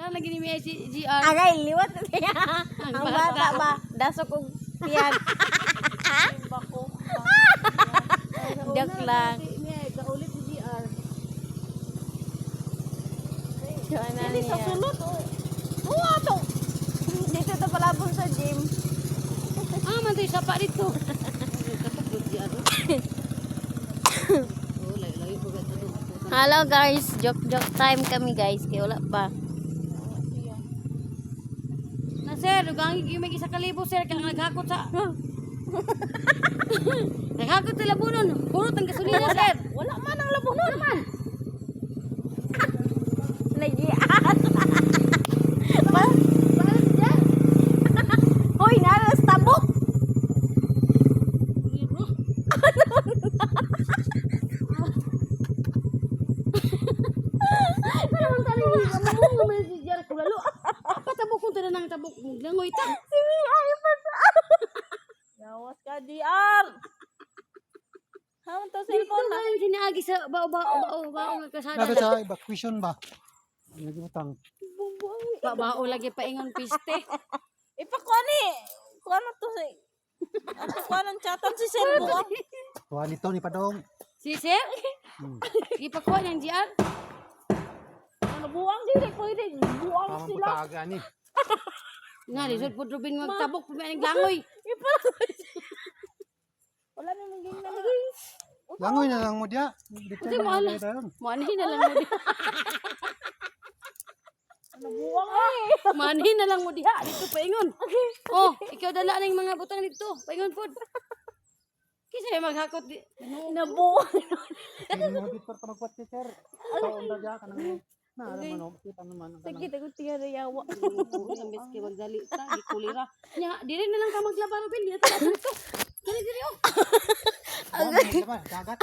Ana lagi ni May si GR. Agay, liwat niya. Ang bata ba? Dasok og tiyag. Joke lang. Kaulit si GR. So, ano Dili sa niya? sulod oh. Oo, to. Dito to palabon sa gym. Ah, man tayo sapa dito. Katugod GR. Oh, layo-layo ko ganda to. Hello guys, joke time kami guys. Kaya wala pa. Na sir, dugang yung may isa kalibo sir kang naghakot sa. Naghakot sa labunon. Puro tang gasolina sir. Wala man ang labunon man. Nagian. Hoy, naras tabok. Naman tali mo man si GR ko lalo. Apa tabok ko tada nang tabok langoy ta. Yawas ka, DR. Hamon to cellphone na. Ito sinaagi sa bao nga kasada. Dapat sa evacuation ba? Nagutang. Bao lagi paingon piste. Ipakuha ni. Kuha na to si. Ano kuha ng chatan si cellphone? Kuha nito ni Padong. Si sir? Ipakuha ng GR. Ano buwang dili pwede. Buwang Tama po sila. taaga ni. Nga, lisod po Rubin magtabok pumain langoy. Wala na mong gina lagi. Langoy na lang mo diya. Kasi wala. Manhin na lang mo diha. Ano buwang ay. Manhin na lang mo diha. Dito paingon. Oh, ikaw dala na yung mga butang dito. Paingon po. Kasi maghakot di. Nabuwang. Mga bitor ka magkwat si sir. Ito ang dadya ka nang na alam mo kita naman ang Sige, tagot tiya na yawa. Ang biski magdali ta, di kulira. Nya, diri na lang ka maglaba Rubin. Di na ta dito. Diri oh. kanang dagat.